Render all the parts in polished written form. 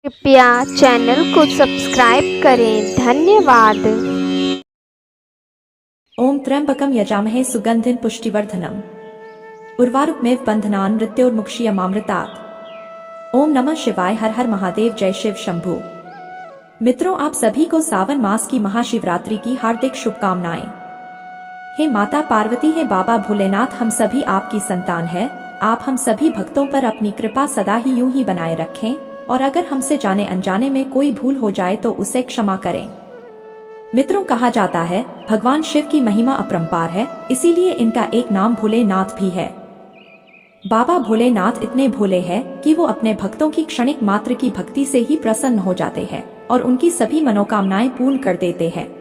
कृपया चैनल को सब्सक्राइब करें। धन्यवाद। ओम त्र्यंबकम यजामहे सुगंधिं पुष्टिवर्धनम उर्वारुकमेव बंधनान् मृत्योर्मुक्षीयमामृतात्। ओम नमः शिवाय। हर हर महादेव। जय शिव शंभू। मित्रों, आप सभी को सावन मास की महाशिवरात्रि की हार्दिक शुभकामनाएं। हे माता पार्वती, हे बाबा भोलेनाथ, हम सभी आपकी संतान है। आप हम सभी भक्तों पर अपनी कृपा सदा ही यूं ही बनाए रखें और अगर हमसे जाने अनजाने में कोई भूल हो जाए तो उसे क्षमा करें। मित्रों, कहा जाता है भगवान शिव की महिमा अपरंपार है, इसीलिए इनका एक नाम भोलेनाथ भी है। बाबा भोलेनाथ इतने भोले हैं कि वो अपने भक्तों की क्षणिक मात्र की भक्ति से ही प्रसन्न हो जाते हैं और उनकी सभी मनोकामनाएं पूर्ण कर देते हैं।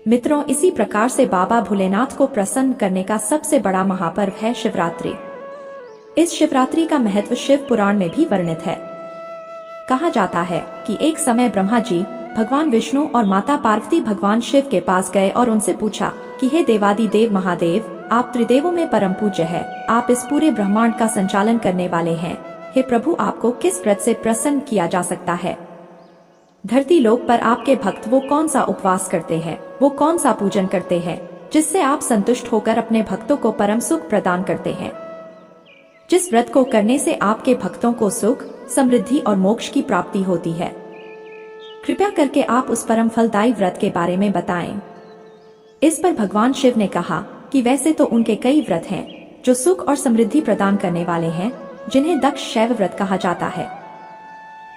मित्रों, इसी प्रकार से बाबा भोलेनाथ को प्रसन्न करने का सबसे बड़ा महापर्व है शिवरात्रि। इस शिवरात्रि का महत्व शिव पुराण में भी वर्णित है। कहा जाता है कि एक समय ब्रह्मा जी भगवान विष्णु और माता पार्वती भगवान शिव के पास गए और उनसे पूछा कि हे देवादि देव महादेव, आप त्रिदेवों में परम पूज्य है, आप इस पूरे ब्रह्मांड का संचालन करने वाले हैं। हे प्रभु, आपको किस व्रत से प्रसन्न किया जा सकता है? धरती लोक पर आपके भक्त वो कौन सा उपवास करते हैं, वो कौन सा पूजन करते हैं जिससे आप संतुष्ट होकर अपने भक्तों को परम सुख प्रदान करते हैं? जिस व्रत को करने से आपके भक्तों को सुख, समृद्धि और मोक्ष की प्राप्ति होती है, कृपया करके आप उस परम फलदायी व्रत के बारे में बताएं। इस पर भगवान शिव ने कहा कि वैसे तो उनके कई व्रत हैं जो सुख और समृद्धि प्रदान करने वाले हैं, जिन्हें दक्ष शैव व्रत कहा जाता है,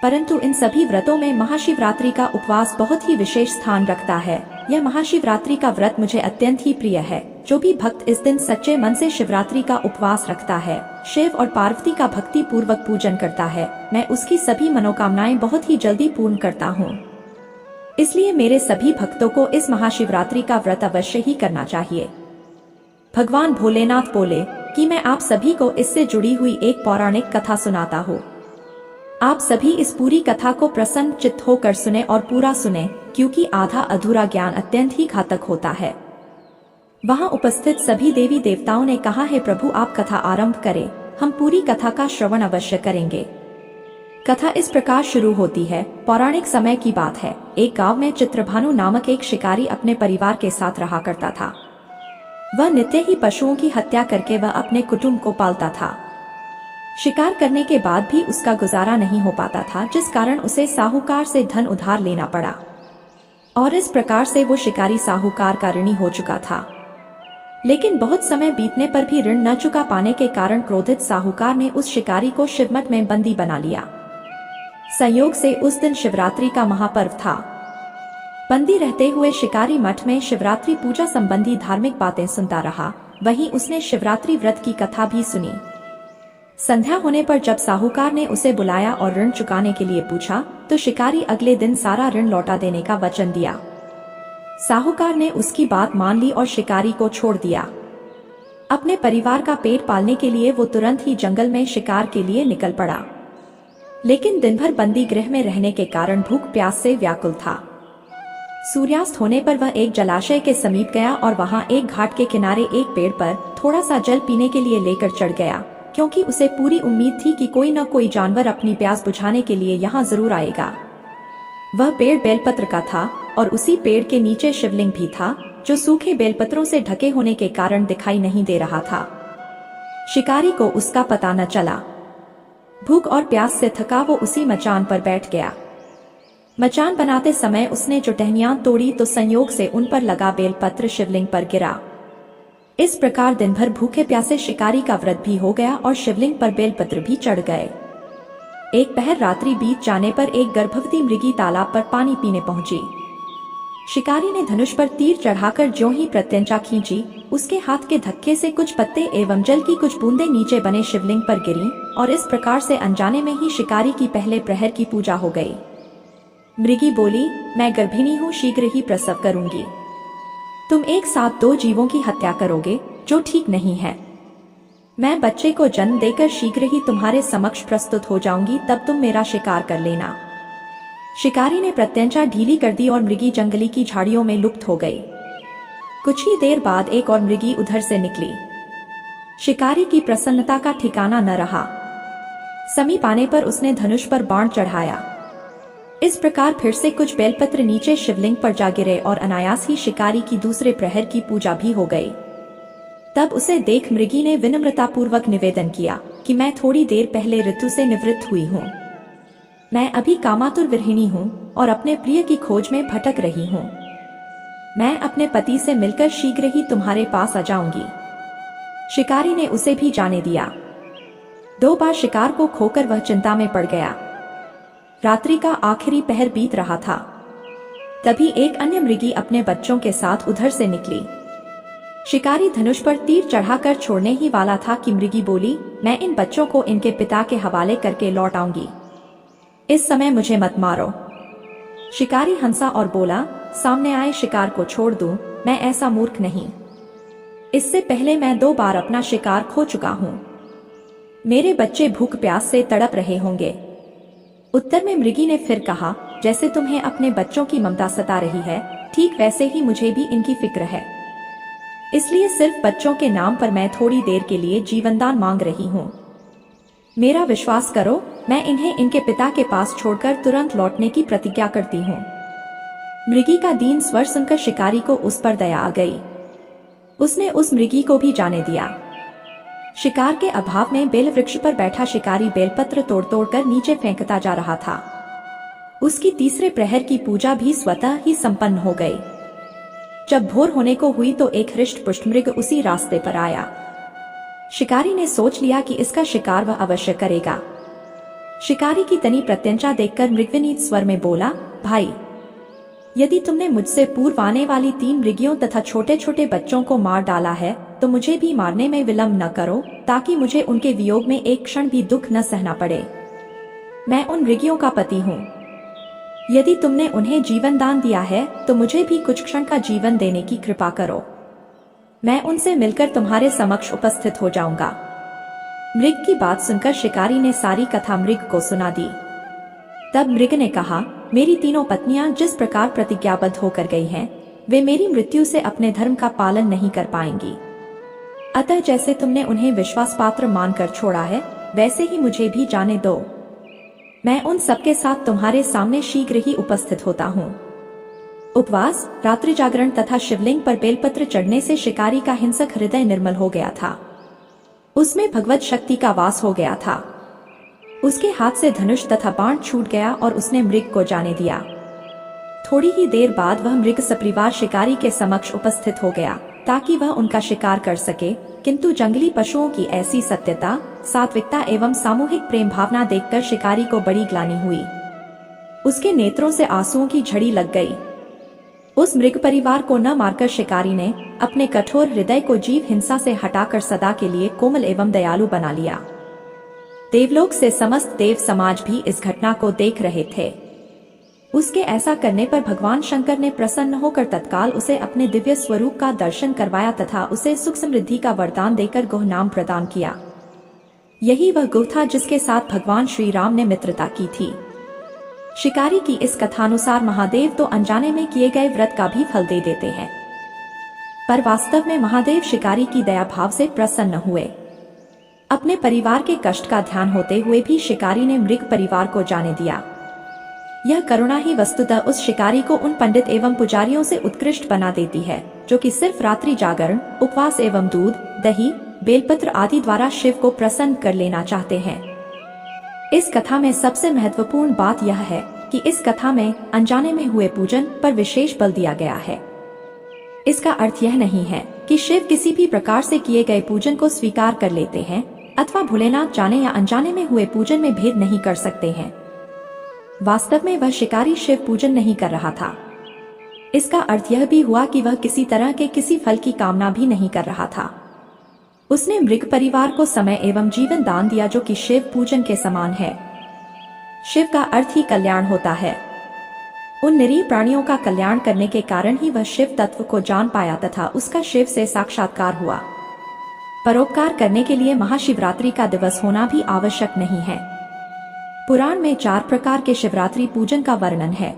परंतु इन सभी व्रतों में महाशिवरात्रि का उपवास बहुत ही विशेष स्थान रखता है। यह महाशिवरात्रि का व्रत मुझे अत्यंत ही प्रिय है। जो भी भक्त इस दिन सच्चे मन से शिवरात्रि का उपवास रखता है, शिव और पार्वती का भक्ति पूर्वक पूजन करता है, मैं उसकी सभी मनोकामनाएं बहुत ही जल्दी पूर्ण करता हूँ। इसलिए मेरे सभी भक्तों को इस महाशिवरात्रि का व्रत अवश्य ही करना चाहिए। भगवान भोलेनाथ बोले कि मैं आप सभी को इससे जुड़ी हुई एक पौराणिक कथा सुनाता हूँ। आप सभी इस पूरी कथा को प्रसन्न चित्त होकर सुने और पूरा सुने, क्योंकि आधा अधूरा ज्ञान अत्यंत ही घातक होता है। वहां उपस्थित सभी देवी देवताओं ने कहा, है प्रभु, आप कथा आरंभ करें, हम पूरी कथा का श्रवण अवश्य करेंगे। कथा इस प्रकार शुरू होती है। पौराणिक समय की बात है। एक गांव में चित्रभानु नामक एक शिकारी अपने परिवार के साथ रहा करता था। वह नित्य ही पशुओं की हत्या करके वह अपने कुटुंब को पालता था। शिकार करने के बाद भी उसका गुजारा नहीं हो पाता था, जिस कारण उसे साहूकार से धन उधार लेना पड़ा और इस प्रकार से वो शिकारी साहूकार का ऋणी हो चुका था। लेकिन बहुत समय बीतने पर भी ऋण न चुका पाने के कारण क्रोधित साहूकार ने उस शिकारी को शिवमठ में बंदी बना लिया। संयोग से उस दिन शिवरात्रि का महापर्व था। बंदी रहते हुए शिकारी मठ में शिवरात्रि पूजा संबंधी धार्मिक बातें सुनता रहा। वहीं उसने शिवरात्रि व्रत की कथा भी सुनी। संध्या होने पर जब साहूकार ने उसे बुलाया और ऋण चुकाने के लिए पूछा, तो शिकारी अगले दिन सारा ऋण लौटा देने का वचन दिया। साहूकार ने उसकी बात मान ली और शिकारी को छोड़ दिया। अपने परिवार का पेट पालने के लिए वो तुरंत ही जंगल में शिकार के लिए निकल पड़ा। लेकिन दिन भर बंदी गृह में रहने के कारण भूख प्यास से व्याकुल था। सूर्यास्त होने पर वह एक जलाशय के समीप गया और वहां एक घाट के किनारे एक पेड़ पर थोड़ा सा जल पीने के लिए लेकर चढ़ गया, क्योंकि उसे पूरी उम्मीद थी कि कोई न कोई जानवर अपनी प्यास बुझाने के लिए यहाँ जरूर आएगा। वह पेड़ बेलपत्र का था और उसी पेड़ के नीचे शिवलिंग भी था, जो सूखे बेलपत्रों से ढके होने के कारण दिखाई नहीं दे रहा था। शिकारी को उसका पता न चला। भूख और प्यास से थका वो उसी मचान पर बैठ गया। मचान बनाते समय उसने जो टहनियां तोड़ी तो संयोग से उन पर लगा बेलपत्र शिवलिंग पर गिरा। इस प्रकार दिन भर भूखे प्यासे शिकारी का व्रत भी हो गया और शिवलिंग पर बेलपत्र भी चढ़ गए। एक पहर रात्रि बीत जाने पर एक गर्भवती मृगी तालाब पर पानी पीने पहुंची। शिकारी ने धनुष पर तीर चढ़ाकर ज्यों ही प्रत्यंचा खींची, उसके हाथ के धक्के से कुछ पत्ते एवं जल की कुछ बूंदें नीचे बने शिवलिंग पर गिरीं और इस प्रकार से अनजाने में ही शिकारी की पहले प्रहर की पूजा हो गई। मृगी बोली, मैं गर्भिणी हूँ, शीघ्र ही प्रसव करूंगी। तुम एक साथ दो जीवों की हत्या करोगे, जो ठीक नहीं है। मैं बच्चे को जन्म देकर शीघ्र ही तुम्हारे समक्ष प्रस्तुत हो जाऊंगी, तब तुम मेरा शिकार कर लेना। शिकारी ने प्रत्यंचा ढीली कर दी और मृगी जंगली की झाड़ियों में लुप्त हो गई। कुछ ही देर बाद एक और मृगी उधर से निकली। शिकारी की प्रसन्नता का ठिकाना न रहा। समीप आने पर उसने धनुष पर बाण चढ़ाया। इस प्रकार फिर से कुछ बेलपत्र नीचे शिवलिंग पर जा गिरे और अनायास ही शिकारी की दूसरे प्रहर की पूजा भी हो गई। तब उसे देख मृगी ने विनम्रतापूर्वक निवेदन किया कि मैं थोड़ी देर पहले ऋतु से निवृत्त हुई हूँ। मैं अभी कामातुर विरहिणी हूँ और अपने प्रिय की खोज में भटक रही हूँ। मैं अपने पति से मिलकर शीघ्र ही तुम्हारे पास आ जाऊंगी। शिकारी ने उसे भी जाने दिया। 2 बार शिकार को खोकर वह चिंता में पड़ गया। रात्रि का आखिरी पहर बीत रहा था। तभी एक अन्य मृगी अपने बच्चों के साथ उधर से निकली। शिकारी धनुष पर तीर चढ़ाकर छोड़ने ही वाला था कि मृगी बोली, मैं इन बच्चों को इनके पिता के हवाले करके लौट आऊंगी। इस समय मुझे मत मारो। शिकारी हंसा और बोला, सामने आए शिकार को छोड़ दूं, मैं ऐसा मूर्ख नहीं। इससे पहले मैं 2 बार अपना शिकार खो चुका हूं। मेरे बच्चे भूख प्यास से तड़प रहे होंगे। उत्तर में मृगी ने फिर कहा, जैसे तुम्हें अपने बच्चों की ममता सता रही है, ठीक वैसे ही मुझे भी इनकी फिक्र है। इसलिए सिर्फ बच्चों के नाम पर मैं थोड़ी देर के लिए जीवनदान मांग रही हूँ। मेरा विश्वास करो, मैं इन्हें इनके पिता के पास छोड़कर तुरंत लौटने की प्रतिज्ञा करती हूँ। मृगी का दीन स्वर सुनकर शिकारी को उस पर दया आ गई। उसने उस मृगी को भी जाने दिया। शिकार के अभाव में बेल वृक्ष पर बैठा शिकारी बेलपत्र तोड़ तोड़ कर नीचे फेंकता जा रहा था। उसकी तीसरे प्रहर की पूजा भी स्वतः ही संपन्न हो गई। जब भोर होने को हुई तो एक हृष्ट पुष्ट मृग उसी रास्ते पर आया। शिकारी ने सोच लिया कि इसका शिकार वह अवश्य करेगा। शिकारी की तनी प्रत्यंचा देखकर मृग विनीत स्वर में बोला, भाई, यदि तुमने मुझसे पूर्व आने वाली 3 मृगियों तथा छोटे छोटे बच्चों को मार डाला है तो मुझे भी मारने में विलंब न करो, ताकि मुझे उनके वियोग में एक क्षण भी दुख न सहना पड़े। मैं उन मृगियों का पति हूँ। यदि तुमने उन्हें जीवन दान दिया है तो मुझे भी कुछ क्षण का जीवन देने की कृपा करो। मैं उनसे मिलकर तुम्हारे समक्ष उपस्थित हो जाऊंगा। मृग की बात सुनकर शिकारी ने सारी कथा मृग को सुना दी। तब मृग ने कहा, मेरी 3 पत्नियां जिस प्रकार प्रतिज्ञाबद्ध होकर गई हैं, वे मेरी मृत्यु से अपने धर्म का पालन नहीं कर पाएंगी। अतः जैसे तुमने उन्हें विश्वास पात्र मानकर छोड़ा है, वैसे ही मुझे भी जाने दो। मैं उन सबके साथ तुम्हारे सामने शीघ्र ही उपस्थित होता हूँ। उपवास, रात्रि जागरण तथा शिवलिंग पर बेलपत्र चढ़ने से शिकारी का हिंसक हृदय निर्मल हो गया था। उसमें भगवत शक्ति का वास हो गया था। उसके हाथ से धनुष तथा बाण छूट गया और उसने मृग को जाने दिया। थोड़ी ही देर बाद वह मृग सपरिवार शिकारी के समक्ष उपस्थित हो गया ताकि वह उनका शिकार कर सके, किंतु जंगली पशुओं की ऐसी सत्यता, सात्विकता एवं सामूहिक प्रेम भावना देखकर शिकारी को बड़ी ग्लानि हुई। उसके नेत्रों से आंसुओं की झड़ी लग गई। उस मृग परिवार को न मारकर शिकारी ने अपने कठोर हृदय को जीव हिंसा से हटाकर सदा के लिए कोमल एवं दयालु बना लिया। देवलोक से समस्त देव समाज भी इस घटना को देख रहे थे। उसके ऐसा करने पर भगवान शंकर ने प्रसन्न होकर तत्काल उसे अपने दिव्य स्वरूप का दर्शन करवाया तथा उसे सुख समृद्धि का वरदान देकर गुह नाम प्रदान किया। यही वह गुह था जिसके साथ भगवान श्री राम ने मित्रता की थी। शिकारी की इस कथानुसार महादेव तो अनजाने में किए गए व्रत का भी फल दे देते हैं, पर वास्तव में महादेव शिकारी की दया भाव से प्रसन्न हुए। अपने परिवार के कष्ट का ध्यान होते हुए भी शिकारी ने मृग परिवार को जाने दिया। यह करुणा ही वस्तुतः उस शिकारी को उन पंडित एवं पुजारियों से उत्कृष्ट बना देती है जो कि सिर्फ रात्रि जागरण, उपवास एवं दूध, दही, बेलपत्र आदि द्वारा शिव को प्रसन्न कर लेना चाहते हैं। इस कथा में सबसे महत्वपूर्ण बात यह है कि इस कथा में अनजाने में हुए पूजन पर विशेष बल दिया गया है। इसका अर्थ यह नहीं है कि शिव किसी भी प्रकार से किए गए पूजन को स्वीकार कर लेते हैं अथवा भोलेनाथ जाने या अनजाने में हुए पूजन में भेद नहीं कर सकते हैं। वास्तव में वह शिकारी शिव पूजन नहीं कर रहा था। इसका अर्थ यह भी हुआ कि वह किसी तरह के किसी फल की कामना भी नहीं कर रहा था। उसने मृग परिवार को समय एवं जीवन दान दिया जो कि शिव पूजन के समान है। शिव का अर्थ ही कल्याण होता है। उन निरीह प्राणियों का कल्याण करने के कारण ही वह शिव तत्व को जान पाया तथा उसका शिव से साक्षात्कार हुआ। परोपकार करने के लिए महाशिवरात्रि का दिवस होना भी आवश्यक नहीं है। पुराण में 4 प्रकार के शिवरात्रि पूजन का वर्णन है।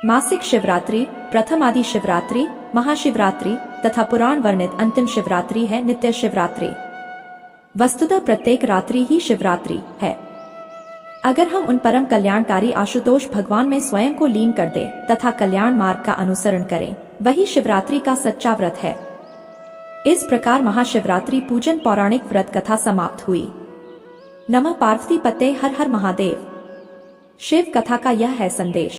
मासिक शिवरात्रि, प्रथम आदि शिवरात्रि, महाशिवरात्रि तथा पुराण वर्णित अंतिम शिवरात्रि है नित्य शिवरात्रि। वस्तुतः प्रत्येक रात्रि ही शिवरात्रि है। अगर हम उन परम कल्याणकारी आशुतोष भगवान में स्वयं को लीन कर दे तथा कल्याण मार्ग का अनुसरण करें, वही शिवरात्रि का सच्चा व्रत है। इस प्रकार महाशिवरात्रि पूजन पौराणिक व्रत कथा समाप्त हुई। नमः पार्वती पते हर हर महादेव। शिव कथा का यह है संदेश।